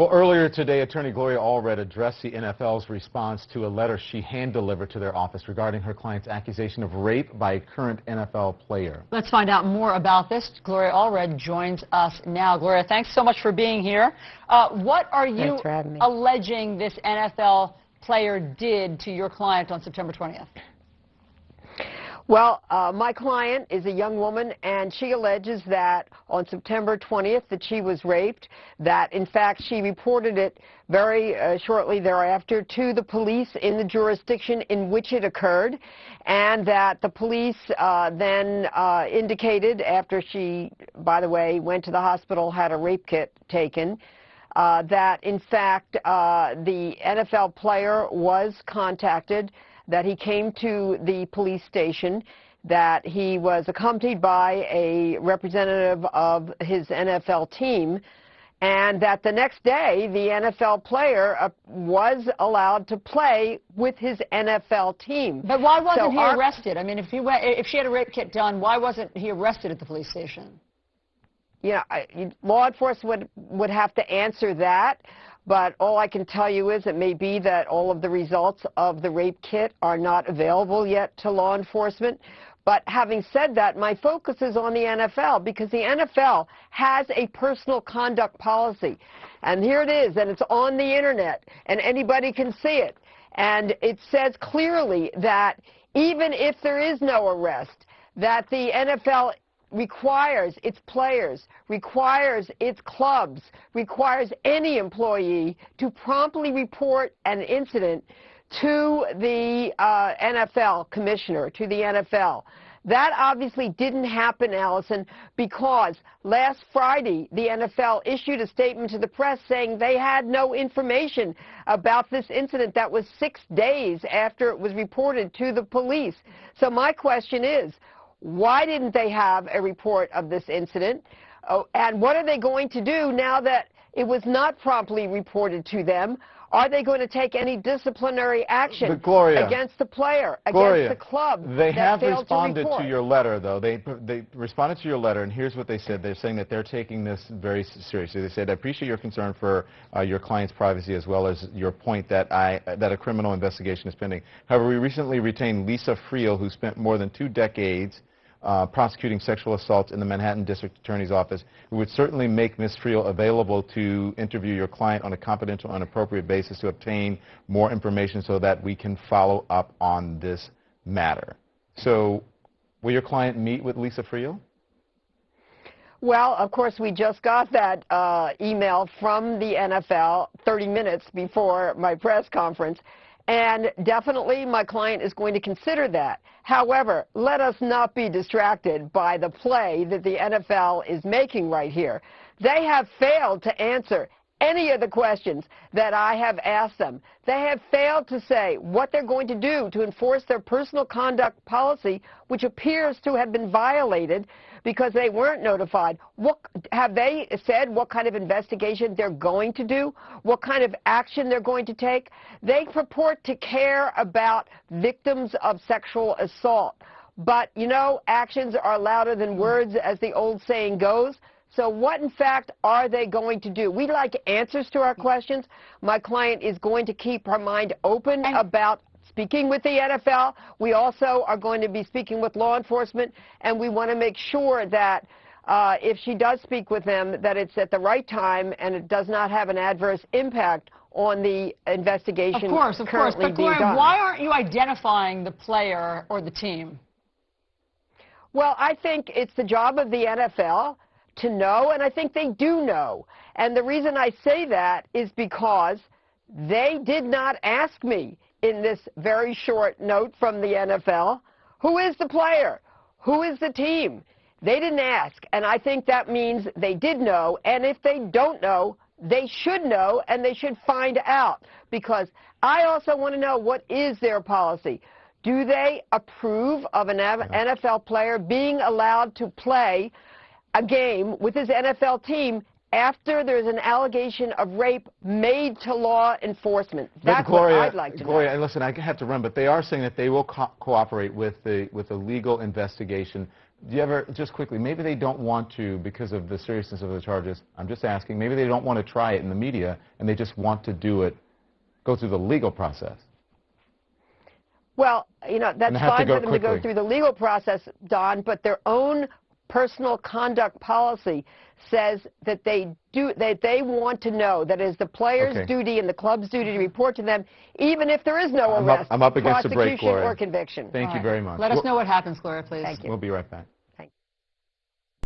Well, earlier today, attorney Gloria Allred addressed the NFL's response to a letter she hand-delivered to their office regarding her client's accusation of rape by a current NFL player. Let's find out more about this. Gloria Allred joins us now. Gloria, thanks so much for being here. What are you alleging this NFL player did to your client on September 20th? Well, my client is a young woman, and she alleges that on September 20th that she was raped, that in fact she reported it very shortly thereafter to the police in the jurisdiction in which it occurred, and that the police then indicated, after she, by the way, went to the hospital, had a rape kit taken, that in fact the NFL player was contacted, that he came to the police station, that he was accompanied by a representative of his NFL team, and that the next day the NFL player was allowed to play with his NFL team. But why wasn't he arrested? I mean, if she had a rape kit done, why wasn't he arrested at the police station? Yeah, law enforcement would have to answer that. But all I can tell you is it may be that all of the results of the rape kit are not available yet to law enforcement. But having said that, my focus is on the NFL, because the NFL has a personal conduct policy. And here it is, and it's on the internet, and anybody can see it. And it says clearly that even if there is no arrest, that the NFL requires its players, requires its clubs, requires any employee to promptly report an incident to the NFL commissioner, to the NFL. That obviously didn't happen, Allison, because last Friday the NFL issued a statement to the press saying they had no information about this incident. That was 6 days after it was reported to the police. So my question is, why didn't they have a report of this incident? And what are they going to do now that it was not promptly reported to them? Are they going to take any disciplinary action against the player, against the club? They have responded to your letter, though. They responded to your letter, and here's what they said. They're saying that they're taking this very seriously. They said, I appreciate your concern for your client's privacy, as well as your point that a criminal investigation is pending. However, we recently retained Lisa Friel, who spent more than 2 decades prosecuting sexual assaults in the Manhattan District Attorney's Office. We would certainly make Ms. Friel available to interview your client on a confidential and appropriate basis to obtain more information so that we can follow up on this matter. So, will your client meet with Lisa Friel? Well, of course, we just got that email from the NFL 30 minutes before my press conference. And definitely my client is going to consider that. However, let us not be distracted by the play that the NFL is making right here. They have failed to answer any of the questions that I have asked them. They have failed to say what they're going to do to enforce their personal conduct policy, which appears to have been violated because they weren't notified. Have they said what kind of investigation they're going to do? What kind of action they're going to take? They purport to care about victims of sexual assault. But, you know, actions are louder than words, as the old saying goes. So what, in fact, are they going to do? We'd like answers to our questions. My client is going to keep her mind open about speaking with the NFL. We also are going to be speaking with law enforcement, and we want to make sure that if she does speak with them, that it's at the right time and it does not have an adverse impact on the investigation currently being done. Of course. But Gloria, why aren't you identifying the player or the team? Well, I think it's the job of the NFL to know, and I think they do know. And the reason I say that is because they did not ask me in this very short note from the NFL, who is the player? Who is the team? They didn't ask, and I think that means they did know, and if they don't know, they should know, and they should find out, because I also want to know what is their policy. Do they approve of an NFL player being allowed to play a game with his NFL team after there's an allegation of rape made to law enforcement? That's what I'd like to know. Gloria, and listen, I have to run, but they are saying that they will cooperate with the legal investigation Do you ever, just quickly, maybe they don't want to because of the seriousness of the charges. I'm just asking. Maybe they don't want to try it in the media, and they just want to do it, go through the legal process. Well, you know, that's fine for them to go through the legal process, Don, but their own personal conduct policy says that they want to know that it is the player's duty and the club's duty to report to them, even if there is no arrest, I'm up against the break, Gloria. or conviction. Thank you very much. Let us know what happens, Gloria, please. Thank you. We'll be right back.